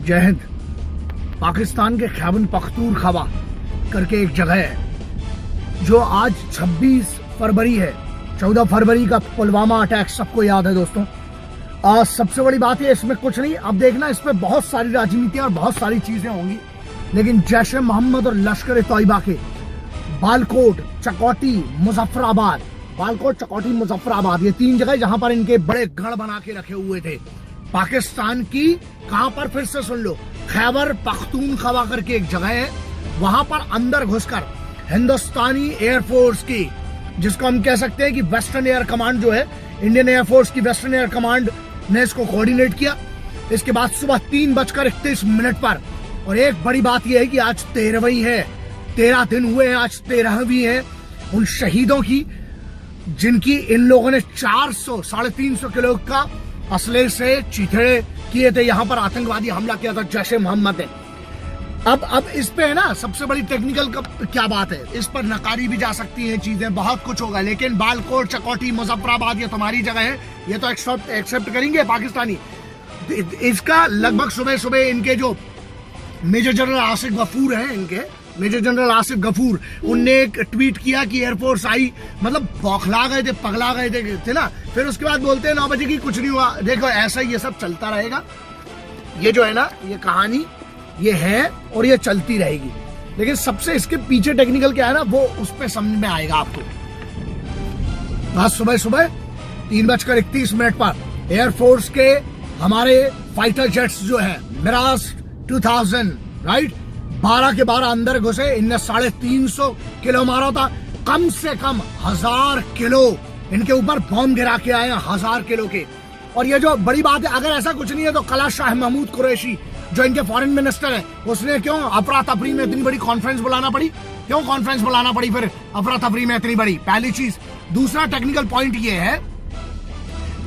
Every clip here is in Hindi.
जय हिंद। पाकिस्तान के खैबर पख्तूनख्वा करके एक जगह है जो आज 26 फरवरी है। 14 फरवरी का पुलवामा अटैक सबको याद है दोस्तों। सबसे बड़ी बात है इसमें कुछ नहीं, अब देखना इस पे बहुत सारी राजनीति और बहुत सारी चीजें होंगी, लेकिन जैश ए मोहम्मद और लश्कर तैयबा के बालकोट, चकौटी, मुजफ्फराबाद, बालकोट, चकौटी, मुजफ्फराबाद, ये 3 जगह जहां पर इनके बड़े गढ़ बना के रखे हुए थे पाकिस्तान की। कहां पर, फिर से सुन लो, खैबर पख्तूनख्वा करके एक जगह है, वहां पर अंदर घुसकर हिंदुस्तानी एयरफोर्स की, जिसको हम कह सकते हैं कि वेस्टर्न एयर कमांड जो है, इंडियन एयरफोर्स की वेस्टर्न एयर कमांड ने इसको कोऑर्डिनेट किया। इसके बाद सुबह 3:31 पर, और एक बड़ी बात यह है कि आज 13वीं है, 13 दिन हुए हैं, आज 13वीं है उन शहीदों की जिनकी इन लोगों ने 350 किलो का असले से चीथड़े किए थे। यहां पर आतंकवादी हमला किया था जैश ए मोहम्मद ने। अब इस पे है ना, सबसे बड़ी टेक्निकल क्या बात है, इस पर नकारी भी जा सकती हैं चीजें, बहुत कुछ होगा, लेकिन बालकोट, चकौटी, मुजफ्फराबाद ये तुम्हारी जगह है, ये तो एक्सेप्ट करेंगे पाकिस्तानी। इसका लगभग सुबह सुबह इनके जो मेजर जनरल आसिफ गफूर हैं, इनके मेजर जनरल आसिफ गफूर, उनने एक ट्वीट किया कि एयरफोर्स आई, मतलब बौखला गए थे, पगला गए थे ना। फिर उसके बाद बोलते हैं 9 बजे की कुछ नहीं हुआ। देखो ऐसा ये सब चलता रहेगा, ये जो है ना, ये कहानी ये है और ये चलती रहेगी, लेकिन सबसे इसके पीछे टेक्निकल क्या है ना, वो उस पर समझ में आएगा आपको। आज सुबह सुबह 3:31 पर एयरफोर्स के हमारे फाइटर जेट्स जो है मिराज 2000, राइट, 12 के 12 अंदर घुसे। इनने 350 किलो मारा था, कम से कम 1000 किलो इनके ऊपर बॉम्ब गिरा के आए, 1000 किलो के। और ये जो बड़ी बात है, अगर ऐसा कुछ नहीं है तो कला शाह महमूद कुरैशी जो इनके फॉरेन मिनिस्टर है, उसने क्यों अफरा तफरी में इतनी बड़ी कॉन्फ्रेंस बुलाना पड़ी, क्यों कॉन्फ्रेंस बुलाना पड़ी फिर अफरा तफरी में इतनी बड़ी, पहली चीज। दूसरा टेक्निकल पॉइंट ये है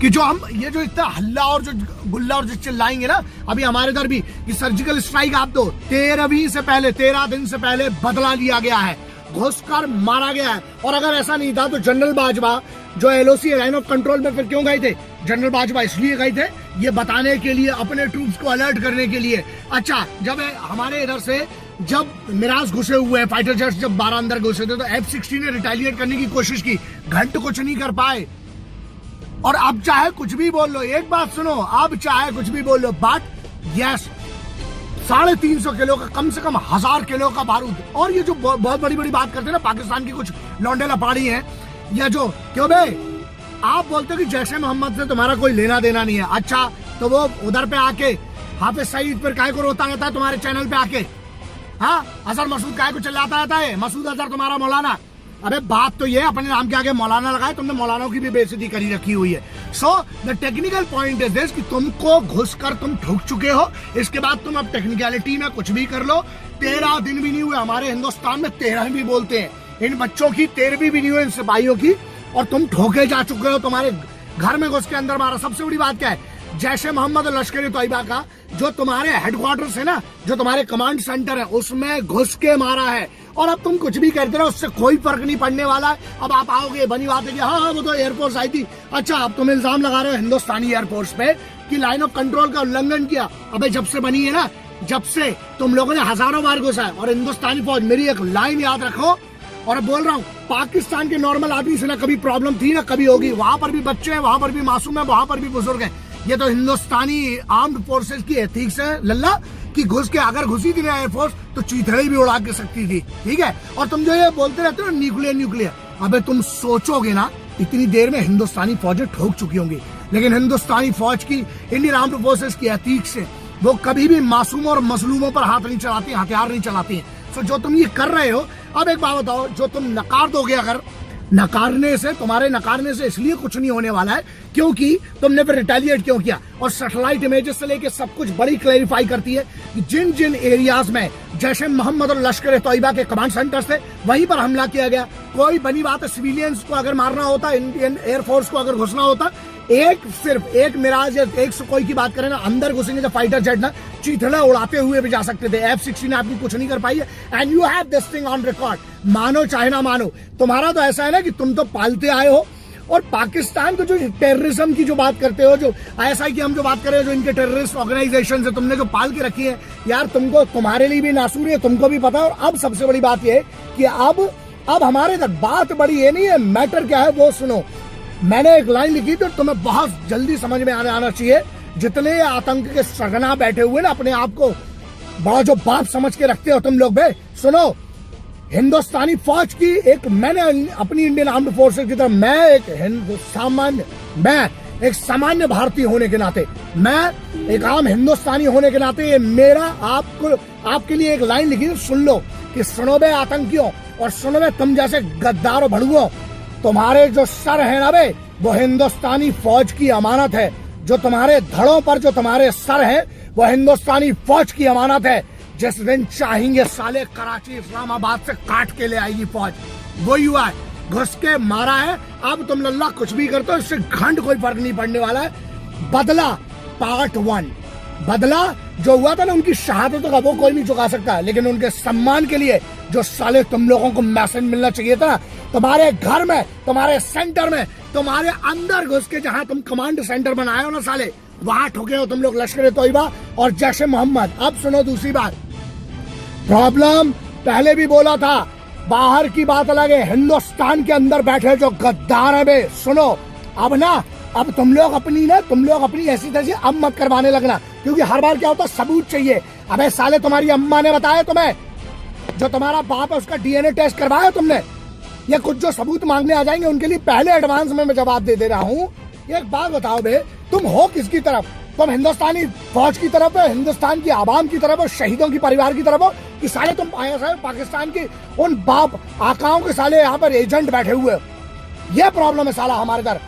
कि जो हम ये जो इतना हल्ला और जो गुल्ला और जो चिल्लाएंगे ना, अभी हमारे इधर भी कि सर्जिकल स्ट्राइक आप दो, 13 दिन से पहले बदला लिया गया है, घुसकर मारा गया है। और अगर ऐसा नहीं था तो जनरल बाजवा जो LOC लाइन ऑफ कंट्रोल में फिर क्यों गए थे? जनरल बाजवा इसलिए गए थे ये बताने के लिए, अपने ट्रूप्स को अलर्ट करने के लिए। अच्छा, जब हमारे इधर से जब मिराज घुसे हुए हैं, फाइटर जेट्स जब 12 अंदर घुसे थे, तो F-16 ने रिटेलिएट करने की कोशिश की, घंट कुछ नहीं कर पाए। और अब चाहे कुछ भी बोल लो, एक बात सुनो, अब चाहे कुछ भी बोल लो, बट यस 350 किलो का, कम से कम 1000 किलो का बारूद। और ये जो बहुत बड़ी बड़ी बात करते हैं ना पाकिस्तान की कुछ लौंडे लपाड़ी हैं, या जो क्यों बे आप बोलते हो कि जैश ए मोहम्मद से तुम्हारा कोई लेना देना नहीं है। अच्छा, तो वो उधर पे आके हाफिज सईद पर काहे को रोता रहता है तुम्हारे चैनल पे आके? हाँ, अजहर मसूद काहे को चिल्लाता रहता है, मसूद अजहर तुम्हारा मौलाना। अरे बात तो ये अपने नाम के आगे मौलाना लगाए, तुमने मौलानों की भी बेइज्जती करी रखी हुई है। So the technical point is this कि तुमको घुसकर तुम ठुक चुके हो, इसके बाद तुम अब टेक्निकलिटी में कुछ भी कर लो। 13 दिन भी नहीं हुए, हमारे हिंदुस्तान में 13 भी बोलते हैं, इन बच्चों की 13वीं भी नहीं हुई, इन सिपाहियों की, और तुम ठोके जा चुके हो, तुम्हारे घर में घुस के अंदर मारा। सबसे बड़ी बात क्या है, जैश ए मोहम्मद और लश्कर तैयबा का जो तुम्हारे हेडक्वार्टर्स है ना, जो तुम्हारे कमांड सेंटर है, उसमें घुस के मारा है। और अब तुम कुछ भी करते रहो, उससे कोई फर्क नहीं पड़ने वाला है। अब आप आओगे, बनी बात है कि हाँ वो तो एयरफोर्स आई थी। अच्छा, अब तुम इल्जाम लगा रहे हो हिंदुस्तानी एयरफोर्स पे कि लाइन ऑफ कंट्रोल का उल्लंघन किया। अबे जब से बनी है ना, जब से तुम लोगों ने हजारों बार घुसा है। और हिंदुस्तानी फौज, मेरी एक लाइन याद रखो, और अब बोल रहा हूँ, पाकिस्तान के नॉर्मल आदमी से ना कभी प्रॉब्लम थी ना कभी होगी। वहां पर भी बच्चे हैं, वहां पर भी मासूम है, वहां पर भी बुजुर्ग है। ये तो हिंदुस्तानी आर्म्ड फोर्सेस की एथिक्स है लल्ला, कि घुस के, अगर घुसी थी ना एयरफोर्स तो चीथड़े भी उड़ा के सकती थी, ठीक है। और तुम जो ये बोलते रहते हो न्यूक्लियर, अबे तुम सोचोगे ना, इतनी देर में हिंदुस्तानी फौजें ठोक चुकी होंगी। लेकिन हिंदुस्तानी फौज की, इंडियन आर्म्ड फोर्सेस की एथिक्स से वो कभी भी मासूम और मजलूमों पर हाथ नहीं चलाती, हथियार नहीं चलाती है। सो जो तुम ये कर रहे हो, अब एक बात बताओ, जो तुम नकार दोगे, अगर तुम्हारे नकारने से इसलिए कुछ नहीं होने वाला है क्योंकि तुमने फिर रिटेलिएट क्यों किया। और सैटेलाइट इमेजेस से लेके सब कुछ बड़ी क्लैरिफाई करती है कि जिन जिन एरियाज में जैश ए मोहम्मद और लश्कर तैयबा के कमांड सेंटर्स थे, वहीं पर हमला किया गया। कोई बनी बात है, सिविलियंस को अगर मारना होता, इंडियन एयरफोर्स को अगर घुसना होता, सिर्फ एक मिराज या एक सुखोई की बात करें ना, अंदर घुसेंगे तो फाइटर जेट ना चीथड़े उड़ाते हुए भी जा सकते थे। F-16 आपकी कुछ नहीं कर पाई है, and you have this thing on record. मानो चाहे ना मानो, तुम्हारा तो ऐसा है ना कि तुम तो पालते आए हो और पाकिस्तान को जो टेररिज्म की जो बात करते हो, जो आईएसआई की हम जो बात कर रहे हैं, जो इनके टेररिस्ट ऑर्गेनाइजेशन है तुमने जो पाल के रखी है यार, तुमको, तुम्हारे लिए भी नासूर है, तुमको भी पता है। और अब सबसे बड़ी बात यह है कि अब हमारे तक बात बड़ी ये नहीं है, मैटर क्या है वो सुनो। मैंने एक लाइन लिखी तो तुम्हें बहुत जल्दी समझ में आना चाहिए। जितने आतंक के सरगना बैठे हुए ना, अपने आप को बड़ा जो बाप समझ के रखते हो तुम लोग बे, सुनो, हिंदुस्तानी फौज की एक, मैंने अपनी इंडियन आर्म्ड फोर्सेस की तरफ, मैं एक सामान्य भारतीय होने के नाते, मैं एक आम हिंदुस्तानी होने के नाते, ये मेरा आपके लिए एक लाइन लिखी, सुन लो कि सुनो बे आतंकियों, और सुनो बे तुम जैसे गद्दार और भड़ुओं, तुम्हारे जो सर है ना बे, वो हिंदुस्तानी फौज की अमानत है। जो तुम्हारे धड़ों पर जो तुम्हारे सर है, वो हिंदुस्तानी फौज की अमानत है। जिस दिन चाहेंगे साले कराची इस्लामाबाद से काट के ले आएगी फौज। वो हुआ है, घुस के मारा है। अब तुम लल्ला कुछ भी करते हो, इससे घंट कोई फर्क नहीं पड़ने वाला है। बदला पार्ट 1, बदला जो हुआ था ना उनकी शहादतों का, वो कोई नहीं चुका सकता, लेकिन उनके सम्मान के लिए जो साले तुम लोगों को मैसेज मिलना चाहिए था, तुम्हारे घर में, तुम्हारे सेंटर में, तुम्हारे अंदर घुस के, जहां तुम कमांड सेंटर बनाए हो ना साले, वहां ठोके हो तुम लोग लश्कर तोयबा और जैश मोहम्मद। अब सुनो दूसरी बात, प्रॉब्लम पहले भी बोला था, बाहर की बात अलग है, हिंदुस्तान के अंदर बैठे जो गद्दार है बे, सुनो, अब तुम लोग अपनी ऐसी तैसी अब मत करवाने लगना, क्योंकि हर बार क्या होता है, सबूत चाहिए। अबे साले, तुम्हारी अम्मा ने बताया तुम्हें, जो तुम्हारा बाप है उसका डीएनए टेस्ट करवाया तुमने, या कुछ जो सबूत मांगने आ जाएंगे उनके लिए पहले एडवांस में मैं जवाब दे रहा हूँ। एक बात बताओ बे, तुम हो किसकी तरफ? तुम हिंदुस्तानी फौज की तरफ है, हिंदुस्तान की आवाम की तरफ हो, शहीदों की परिवार की तरफ हो, कि साले तुम पाकिस्तान की उन बाप आकाओं के साले यहाँ पर एजेंट बैठे हुए? ये प्रॉब्लम है साला हमारे इधर।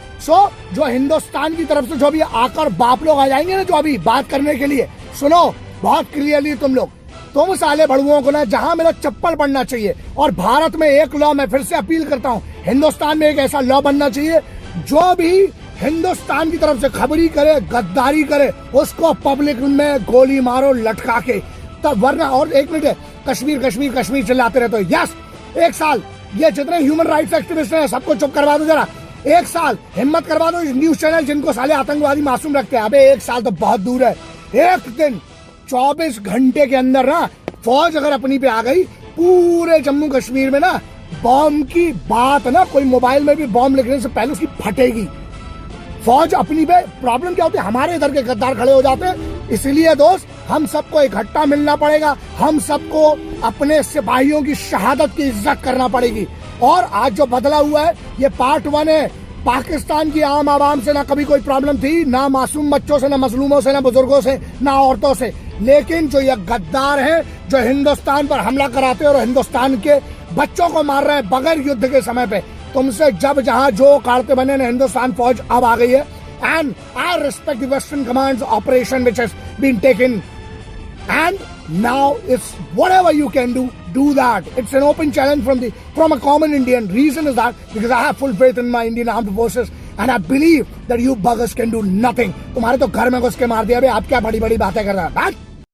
जो हिंदुस्तान की तरफ से जो भी आकर बाप लोग आ जाएंगे ना, जो अभी बात करने के लिए, सुनो बहुत क्लियरली, तुम साले भड़ुओं को ना जहां मेरा चप्पल पड़ना चाहिए। और भारत में एक लॉ, मैं फिर से अपील करता हूं, हिंदुस्तान में एक ऐसा लॉ बनना चाहिए, जो भी हिंदुस्तान की तरफ से खबरी करे, गद्दारी करे, उसको पब्लिक में गोली मारो लटका के, तब, वरना। और एक मिनट, कश्मीर चिल्लाते रहते हो। यस, एक साल ये जितने ह्यूमन राइट्स एक्टिविस्ट हैं सबको चुप करवा दो जरा, एक साल हिम्मत करवा दो न्यूज चैनल जिनको साले आतंकवादी मासूम रखते हैं। अबे एक साल तो बहुत दूर है, एक दिन 24 घंटे के अंदर ना फौज अगर अपनी पे आ गई, पूरे जम्मू कश्मीर में ना बॉम्ब की बात ना, कोई मोबाइल में भी बॉम्ब लिखने से पहले उसकी फटेगी फौज अपनी पे। प्रॉब्लम क्या होती है, हमारे इधर के गद्दार खड़े हो जाते हैं। इसलिए दोस्त, हम सबको इकट्ठा मिलना पड़ेगा, हम सबको अपने सिपाहियों की शहादत की इज्जत करना पड़ेगी। और आज जो बदला हुआ है ये पार्ट 1 है। पाकिस्तान की आम आवाम से ना कभी कोई प्रॉब्लम थी, ना मासूम बच्चों से, ना मजलूमों से, ना बुजुर्गों से, ना औरतों से, लेकिन जो ये गद्दार हैं, जो हिंदुस्तान पर हमला कराते हैं और हिंदुस्तान के बच्चों को मार रहे हैं बगैर युद्ध के समय पे, तुमसे जब जहां जो काटते बने ना, हिंदुस्तान फौज अब आ गई है। And I respect the western commands operation which has been taken, and now it's whatever you can do that. It's an open challenge from a common Indian. Reason is that because I have full faith in my Indian armed forces and I believe that you buggers can do nothing. तुम्हारे तो घर में घुस के मार दिया बे, आप क्या बड़ी बड़ी बातें कर रहे हैं?